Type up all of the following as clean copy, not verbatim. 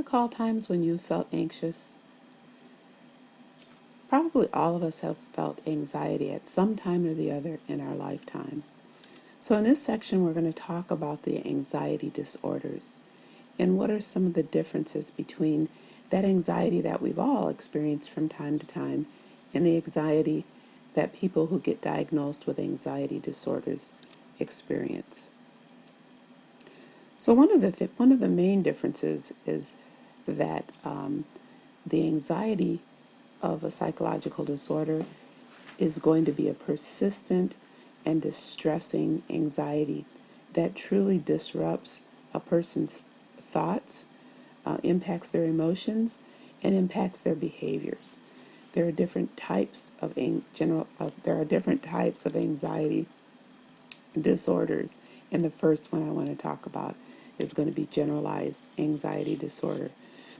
recall times when you felt anxious? Probably all of us have felt anxiety at some time or the other in our lifetime. So in this section, we're going to talk about the anxiety disorders and what are some of the differences between that anxiety that we've all experienced from time to time and the anxiety that people who get diagnosed with anxiety disorders experience. So one of the main differences is that the anxiety of a psychological disorder is going to be a persistent and distressing anxiety that truly disrupts a person's thoughts, impacts their emotions, and impacts their behaviors. There are different types of anxiety disorders, and the first one I want to talk about is going to be generalized anxiety disorder.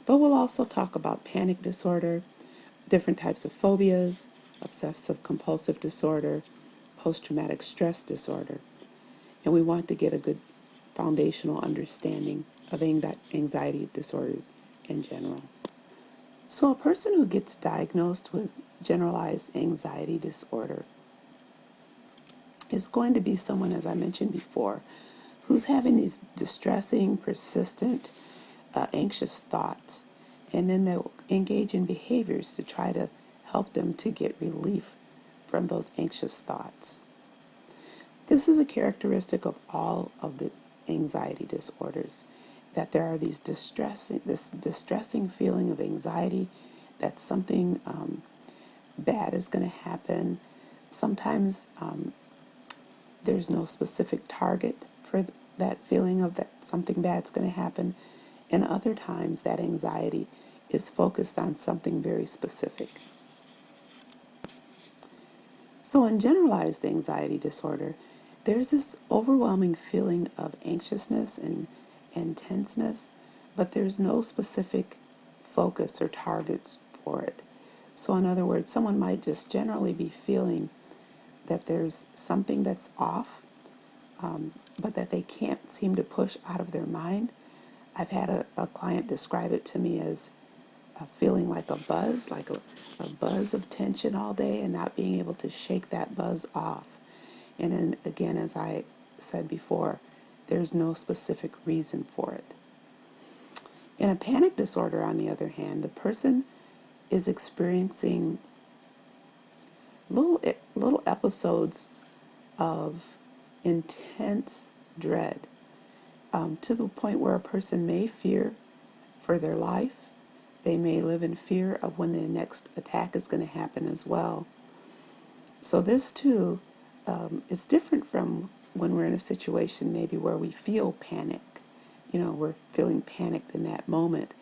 But we'll also talk about panic disorder, different types of phobias, obsessive compulsive disorder, post-traumatic stress disorder. And we want to get a good foundational understanding of anxiety disorders in general. So a person who gets diagnosed with generalized anxiety disorder is going to be someone, as I mentioned before, who's having these distressing, persistent, anxious thoughts, and then they'll engage in behaviors to try to help them to get relief from those anxious thoughts. This is a characteristic of all of the anxiety disorders, that there are this distressing feeling of anxiety that something bad is going to happen. Sometimes there's no specific target for that feeling of that something bad's going to happen. And other times that anxiety is focused on something very specific. So in generalized anxiety disorder, there's this overwhelming feeling of anxiousness and tenseness, but there's no specific focus or targets for it. So in other words, someone might just generally be feeling that there's something that's off, but that they can't seem to push out of their mind. I've had a client describe it to me as feeling like a buzz, like a buzz of tension all day and not being able to shake that buzz off. And then again, as I said before, there's no specific reason for it. In a panic disorder, on the other hand, the person is experiencing little episodes of intense dread, to the point where a person may fear for their life. They may live in fear of when the next attack is going to happen as well. So this too is different from when we're in a situation maybe where we feel panic. We're feeling panicked in that moment,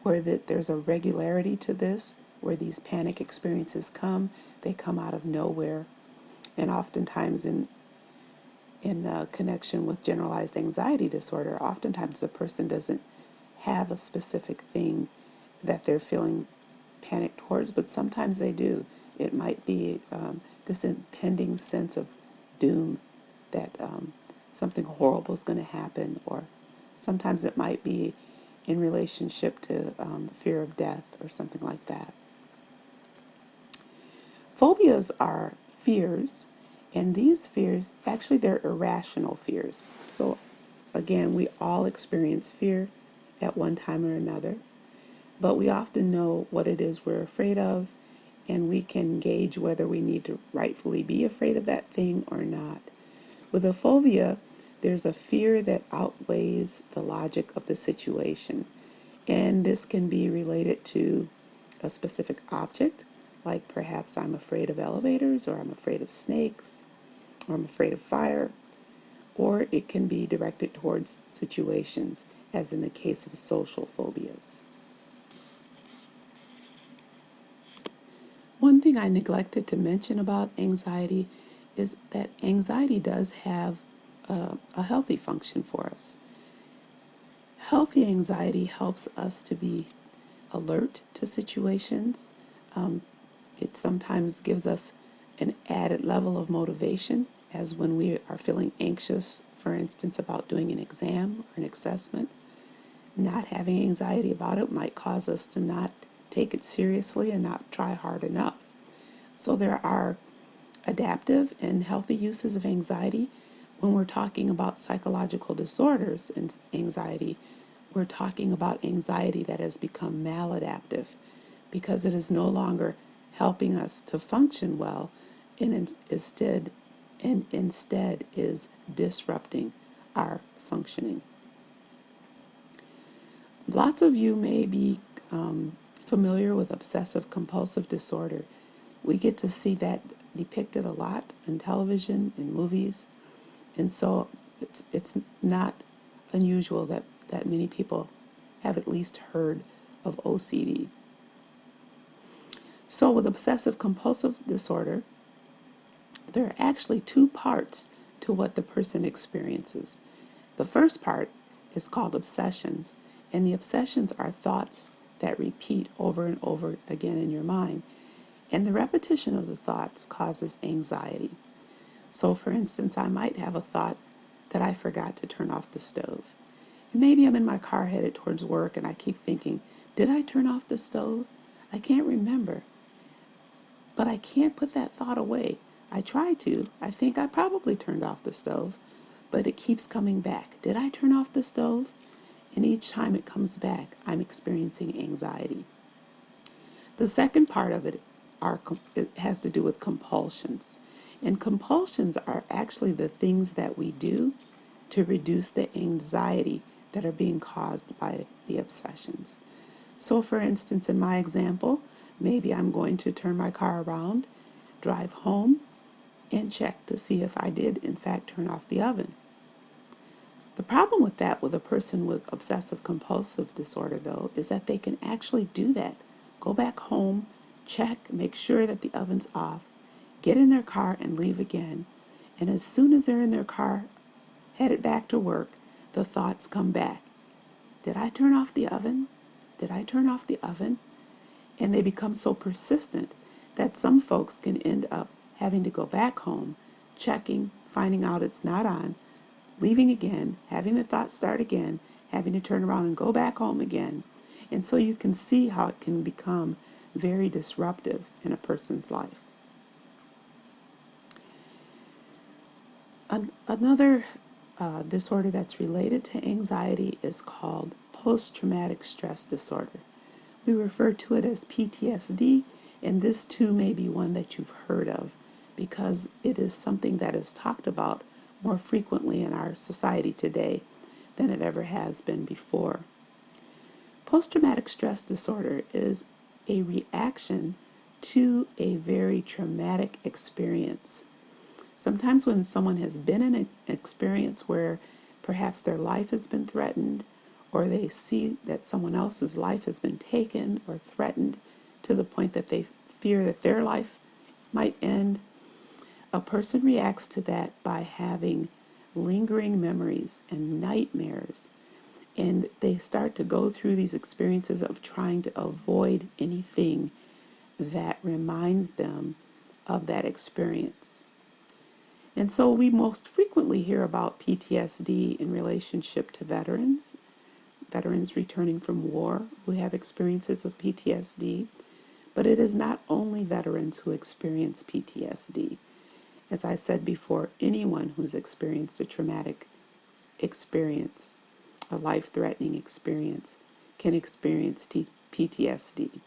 where there's a regularity to this, where these panic experiences come. They come out of nowhere, and oftentimes in connection with generalized anxiety disorder, oftentimes the person doesn't have a specific thing that they're feeling panic towards, but sometimes they do. It might be this impending sense of doom, that something horrible is going to happen, or sometimes it might be in relationship to fear of death or something like that. Phobias are fears, and these fears, actually they're irrational fears. So again, we all experience fear at one time or another, but we often know what it is we're afraid of, and we can gauge whether we need to rightfully be afraid of that thing or not. With a phobia, there's a fear that outweighs the logic of the situation, and this can be related to a specific object, like perhaps I'm afraid of elevators, or I'm afraid of snakes, or I'm afraid of fire, or it can be directed towards situations, as in the case of social phobias. One thing I neglected to mention about anxiety is that anxiety does have a healthy function for us. Healthy anxiety helps us to be alert to situations. It sometimes gives us an added level of motivation, as when we are feeling anxious, for instance, about doing an exam or an assessment. not having anxiety about it might cause us to not take it seriously and not try hard enough. So there are adaptive and healthy uses of anxiety. When we're talking about psychological disorders and anxiety, we're talking about anxiety that has become maladaptive because it is no longer helping us to function well and instead is disrupting our functioning. Lots of you may be familiar with obsessive compulsive disorder. We get to see that depicted a lot in television, in movies, and so it's not unusual that many people have at least heard of OCD. So with obsessive compulsive disorder, there are actually two parts to what the person experiences. The first part is called obsessions, and the obsessions are thoughts that repeat over and over again in your mind. And the repetition of the thoughts causes anxiety. So for instance, I might have a thought that I forgot to turn off the stove. And maybe I'm in my car headed towards work and I keep thinking, did I turn off the stove? I can't remember. But I can't put that thought away. I try to. I think I probably turned off the stove, but it keeps coming back. Did I turn off the stove? And each time it comes back, I'm experiencing anxiety. The second part of it has to do with compulsions. And compulsions are actually the things that we do to reduce the anxiety that are being caused by the obsessions. So for instance, in my example, maybe I'm going to turn my car around, drive home, and check to see if I did in fact turn off the oven. The problem with that with a person with obsessive compulsive disorder, though, is that they can actually do that. Go back home, check, make sure that the oven's off, get in their car and leave again. And as soon as they're in their car, headed back to work, the thoughts come back. Did I turn off the oven? Did I turn off the oven? And they become so persistent that some folks can end up having to go back home, checking, finding out it's not on, leaving again, having the thought start again, having to turn around and go back home again. And so you can see how it can become very disruptive in a person's life. Another disorder that's related to anxiety is called post-traumatic stress disorder. We refer to it as PTSD, and this too may be one that you've heard of because it is something that is talked about more frequently in our society today than it ever has been before. Post-traumatic stress disorder is a reaction to a very traumatic experience. Sometimes when someone has been in an experience where perhaps their life has been threatened, or they see that someone else's life has been taken or threatened to the point that they fear that their life might end, a person reacts to that by having lingering memories and nightmares. And they start to go through these experiences of trying to avoid anything that reminds them of that experience. And so we most frequently hear about PTSD in relationship to veterans returning from war who have experiences of PTSD. But it is not only veterans who experience PTSD. As I said before, anyone who's experienced a traumatic experience, a life-threatening experience, can experience PTSD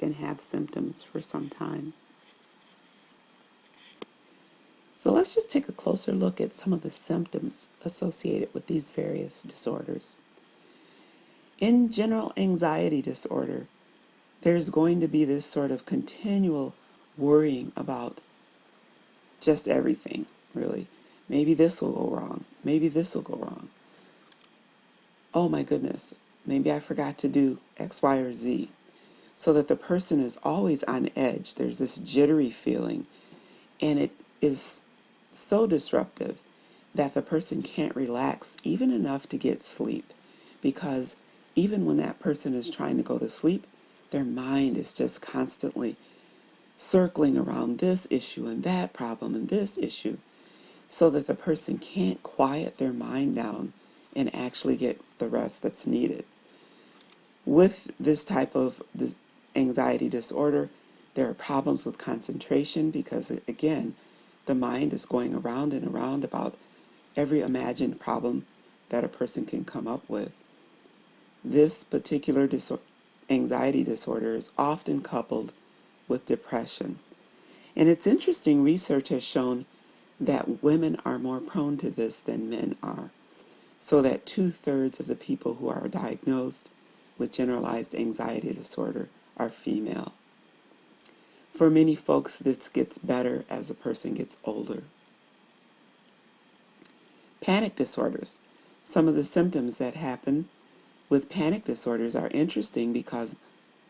and have symptoms for some time. So let's just take a closer look at some of the symptoms associated with these various disorders. In general anxiety disorder, there's going to be this sort of continual worrying about just everything, really. Maybe this will go wrong. Maybe this will go wrong. Oh my goodness, maybe I forgot to do X, Y, or Z. So that the person is always on edge. There's this jittery feeling, and it is so disruptive that the person can't relax even enough to get sleep, because even when that person is trying to go to sleep, their mind is just constantly circling around this issue and that problem and this issue, so that the person can't quiet their mind down and actually get the rest that's needed. With this type of anxiety disorder, there are problems with concentration because, again, the mind is going around and around about every imagined problem that a person can come up with. This particular anxiety disorder is often coupled with depression. And it's interesting, research has shown that women are more prone to this than men are. So that 2/3 of the people who are diagnosed with generalized anxiety disorder are female. For many folks, this gets better as a person gets older. Panic disorders. Some of the symptoms that happen with panic disorders are interesting because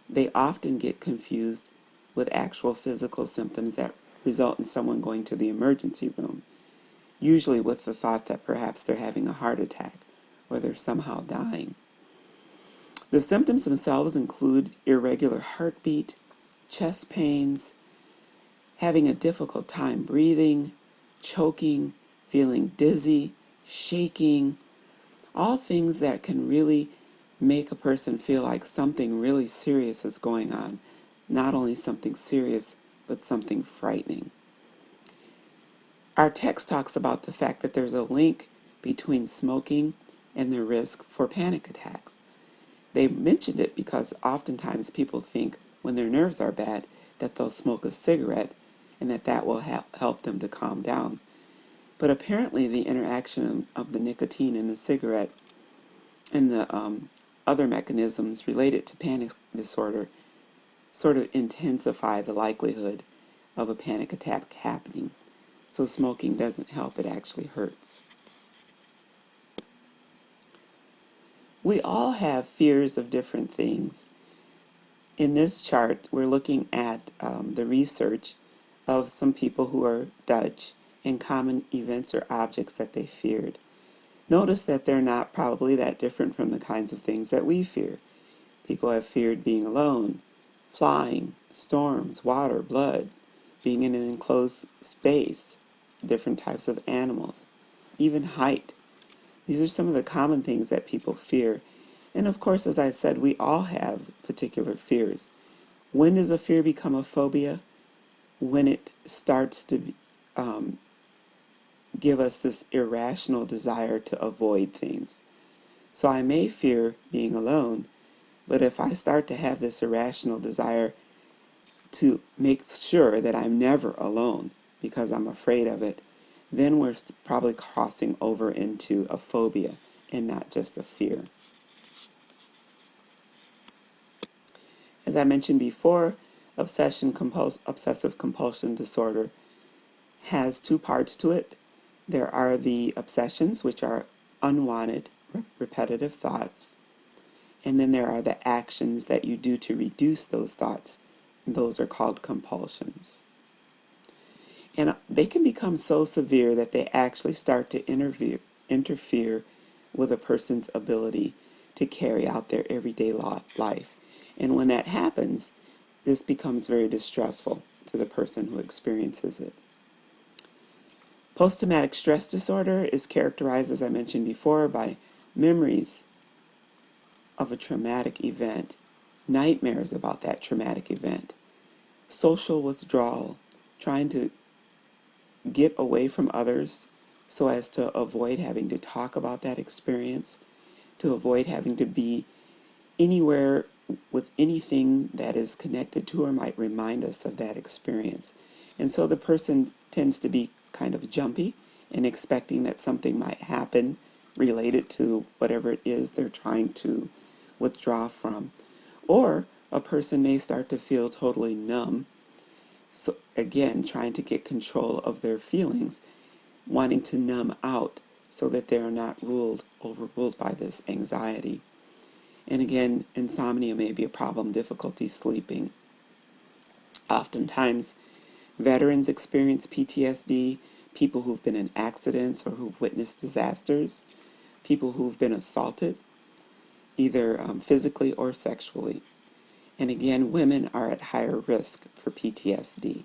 they often get confused with actual physical symptoms that result in someone going to the emergency room, usually with the thought that perhaps they're having a heart attack or they're somehow dying. The symptoms themselves include irregular heartbeat, chest pains, having a difficult time breathing, choking, feeling dizzy, shaking, all things that can really make a person feel like something really serious is going on. Not only something serious, but something frightening. Our text talks about the fact that there's a link between smoking and the risk for panic attacks. They mentioned it because oftentimes people think when their nerves are bad that they'll smoke a cigarette and that will help them to calm down. But apparently the interaction of the nicotine in the cigarette and the other mechanisms related to panic disorder sort of intensify the likelihood of a panic attack happening. So smoking doesn't help, it actually hurts. We all have fears of different things. In this chart, we're looking at the research of some people who are Dutch and common events or objects that they feared. Notice that they're not probably that different from the kinds of things that we fear. People have feared being alone, flying, storms, water, blood, being in an enclosed space, different types of animals, even height. These are some of the common things that people fear. And of course, as I said, we all have particular fears. When does a fear become a phobia? When it starts to give us this irrational desire to avoid things. So I may fear being alone, but if I start to have this irrational desire to make sure that I'm never alone because I'm afraid of it, then we're probably crossing over into a phobia and not just a fear. As I mentioned before, obsessive compulsion disorder has two parts to it. There are the obsessions, which are unwanted, repetitive thoughts, and then there are the actions that you do to reduce those thoughts. Those are called compulsions. And they can become so severe that they actually start to interfere with a person's ability to carry out their everyday life. And when that happens, this becomes very distressful to the person who experiences it. Post-traumatic stress disorder is characterized, as I mentioned before, by memories of a traumatic event, nightmares about that traumatic event, social withdrawal, trying to get away from others so as to avoid having to talk about that experience, to avoid having to be anywhere with anything that is connected to or might remind us of that experience. And so the person tends to be kind of jumpy and expecting that something might happen related to whatever it is they're trying to withdraw from. Or a person may start to feel totally numb. So again, trying to get control of their feelings, wanting to numb out so that they are not overruled by this anxiety. And again, insomnia may be a problem, difficulty sleeping. Oftentimes, veterans experience PTSD, people who've been in accidents or who've witnessed disasters, people who've been assaulted, either physically or sexually. And again, women are at higher risk for PTSD.